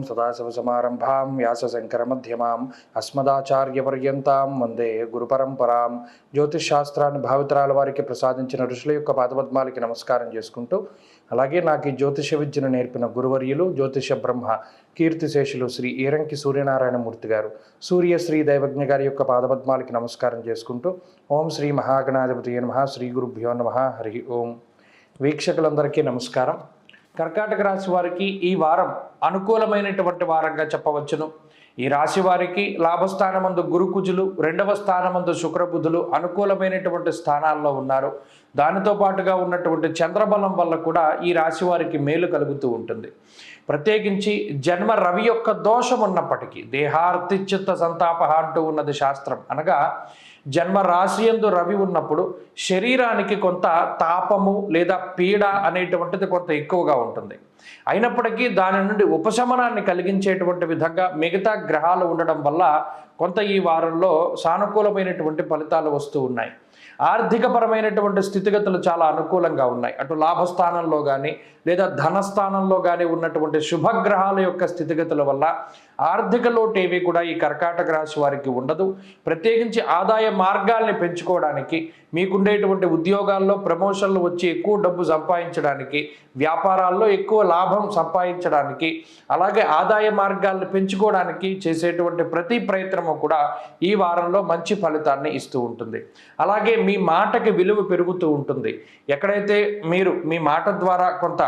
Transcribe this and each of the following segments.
సదాశివసమారంభాం వ్యాసశంకరమధ్యమాం అస్మదాచార్యపర్యంతాం వందే గురుపరంపరాం. జ్యోతిష్ శాస్త్రాన్ని భావితరాల వారికి ప్రసాదించిన ఋషుల యొక్క పాదపద్మాలకి నమస్కారం చేసుకుంటూ, అలాగే నాకు ఈ జ్యోతిష విద్యను నేర్పిన గురువర్యులు జ్యోతిష బ్రహ్మ కీర్తిశేషులు శ్రీ ఈరంకి సూర్యనారాయణమూర్తి గారు, సూర్యశ్రీ దైవజ్ఞ గారి యొక్క పాదపద్మాలకి నమస్కారం చేసుకుంటూ, ఓం శ్రీ మహాగణాధిపతి నమః, శ్రీ గురుభ్యో నమః, హరి ఓం. వీక్షకులందరికీ నమస్కారం. కర్కాటక రాశి వారికి ఈ వారం అనుకూలమైనటువంటి వారంగా చెప్పవచ్చును. ఈ రాశి వారికి లాభస్థానమందు గురుకుజులు, రెండవ స్థానమందు శుక్రబుధులు అనుకూలమైనటువంటి స్థానాల్లో ఉన్నారు. దానితో పాటుగా ఉన్నటువంటి చంద్రబలం వల్ల కూడా ఈ రాశి వారికి మేలు కలుగుతూ ఉంటుంది. ప్రత్యేకించి జన్మ రవి యొక్క దోషం ఉన్నప్పటికీ దేహార్తిచిత్త సంతాప అంటూ ఉన్నది శాస్త్రం. అనగా జన్మ రాశియందు రవి ఉన్నప్పుడు శరీరానికి కొంత తాపము లేదా పీడ అనేటువంటిది కొంత ఎక్కువగా ఉంటుంది. అయినప్పటికీ దాని నుండి ఉపశమనాన్ని కలిగించేటువంటి విధంగా మిగతా గ్రహాలు ఉండడం వల్ల కొంత ఈ వారంలో సానుకూలమైనటువంటి ఫలితాలు వస్తూ ఉన్నాయి. ఆర్థికపరమైనటువంటి స్థితిగతులు చాలా అనుకూలంగా ఉన్నాయి. అటు లాభస్థానంలో కానీ లేదా ధనస్థానంలో కానీ ఉన్నటువంటి శుభగ్రహాల యొక్క స్థితిగతుల వల్ల ఆర్థిక లోటు ఏవి కూడా ఈ కర్కాటక రాశి వారికి ఉండదు. ప్రత్యేకించి ఆదాయ మార్గాల్ని పెంచుకోవడానికి, మీకుండేటువంటి ఉద్యోగాల్లో ప్రమోషన్లు వచ్చి ఎక్కువ డబ్బు సంపాదించడానికి, వ్యాపారాల్లో ఎక్కువ లాభం సంపాదించడానికి, అలాగే ఆదాయ మార్గాలను పెంచుకోవడానికి చేసేటువంటి ప్రతి ప్రయత్నము కూడా ఈ వారంలో మంచి ఫలితాన్ని ఇస్తూ ఉంటుంది. అలాగే మీ మాటకి విలువ పెరుగుతూ ఉంటుంది. ఎక్కడైతే మీరు మీ మాట ద్వారా కొంత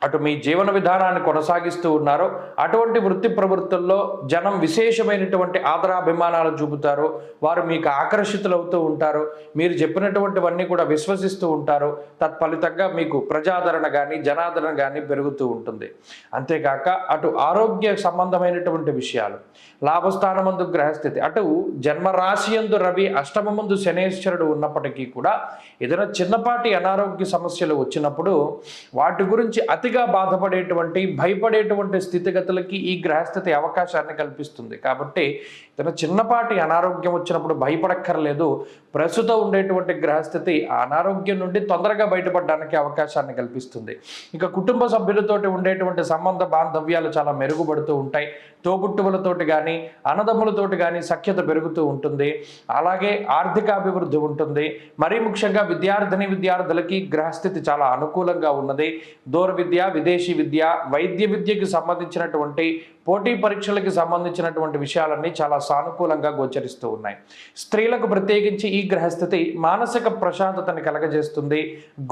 అటు మీ జీవన విధానాన్ని కొనసాగిస్తూ ఉన్నారో అటువంటి వృత్తి ప్రవృత్తుల్లో జనం విశేషమైనటువంటి ఆదరాభిమానాలు చూపుతారు. వారు మీకు ఆకర్షితులవుతూ ఉంటారు. మీరు చెప్పినటువంటివన్నీ కూడా విశ్వసిస్తూ ఉంటారు. తత్ఫలితంగా మీకు ప్రజాదరణ కానీ జనాదరణ కానీ పెరుగుతూ ఉంటుంది. అంతేకాక అటు ఆరోగ్య సంబంధమైనటువంటి విషయాలు, లాభస్థానమందు గ్రహస్థితి, అటు జన్మరాశియందు రవి, అష్టమమందు శనేశ్వరుడు ఉన్నప్పటికీ కూడా ఏదైనా చిన్నపాటి అనారోగ్య సమస్యలు వచ్చినప్పుడు వాటి గురించి అతిగా బాధపడేటువంటి భయపడేటువంటి స్థితిగతులకి ఈ గ్రహస్థితి అవకాశాన్ని కల్పిస్తుంది. కాబట్టి తన చిన్నపాటి అనారోగ్యం వచ్చినప్పుడు భయపడక్కర్లేదు. ప్రస్తుతం ఉండేటువంటి గ్రహస్థితి ఆ అనారోగ్యం నుండి తొందరగా బయటపడడానికి అవకాశాన్ని కల్పిస్తుంది. ఇక కుటుంబ సభ్యులతోటి ఉండేటువంటి సంబంధ బాంధవ్యాలు చాలా మెరుగుపడుతూ ఉంటాయి. తోబుట్టువులతోటి కానీ అన్నదమ్ములతోటి కానీ సఖ్యత పెరుగుతూ ఉంటుంది. అలాగే ఆర్థికాభివృద్ధి ఉంటుంది. మరీ ముఖ్యంగా విద్యార్థులకి గ్రహస్థితి చాలా అనుకూలంగా ఉన్నది. దూర విద్య, విదేశీ విద్య, వైద్య విద్యకి సంబంధించినటువంటి పోటీ పరీక్షలకు సంబంధించినటువంటి విషయాలన్నీ చాలా సానుకూలంగా గోచరిస్తూ ఉన్నాయి. స్త్రీలకు ప్రత్యేకించి ఈ గ్రహస్థితి మానసిక ప్రశాంతతని కలగజేస్తుంది.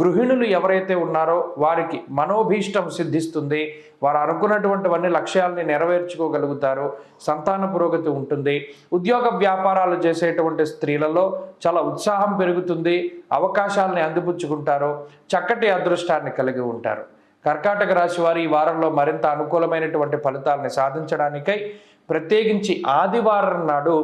గృహిణులు ఎవరైతే ఉన్నారో వారికి మనోభీష్టం సిద్ధిస్తుంది. వారు అనుకున్నటువంటివన్నీ లక్ష్యాలని నెరవేర్చుకోగలుగుతారు. సంతాన పురోగతి ఉంటుంది. ఉద్యోగ వ్యాపారాలు చేసేటువంటి స్త్రీలలో చాలా ఉత్సాహం పెరుగుతుంది. అవకాశాలని అందిపుచ్చుకుంటారు. చక్కటి అదృష్టాన్ని కలిగి ఉంటారు. కర్కాటక రాశి వారు ఈ వారంలో మరింత అనుకూలమైనటువంటి ఫలితాలని సాధించడానికై ప్రత్యేకించి ఆదివారం నాడు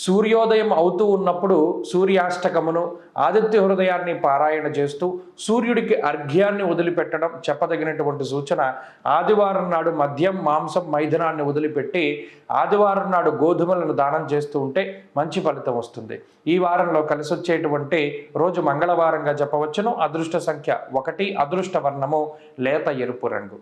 సూర్యోదయం అవుతూ ఉన్నప్పుడు సూర్యాష్టకమును, ఆదిత్య హృదయాన్ని పారాయణ చేస్తూ సూర్యుడికి అర్ఘ్యాన్ని వదిలిపెట్టడం చెప్పదగినటువంటి సూచన. ఆదివారం నాడు మద్యం, మాంసం, మైథునాన్ని వదిలిపెట్టి ఆదివారం నాడు గోధుమలను దానం చేస్తూ ఉంటే మంచి ఫలితం వస్తుంది. ఈ వారంలో కలిసి వచ్చేటువంటి రోజు మంగళవారంగా చెప్పవచ్చును. అదృష్ట సంఖ్య 1, అదృష్ట వర్ణము లేత ఎరుపు రంగు.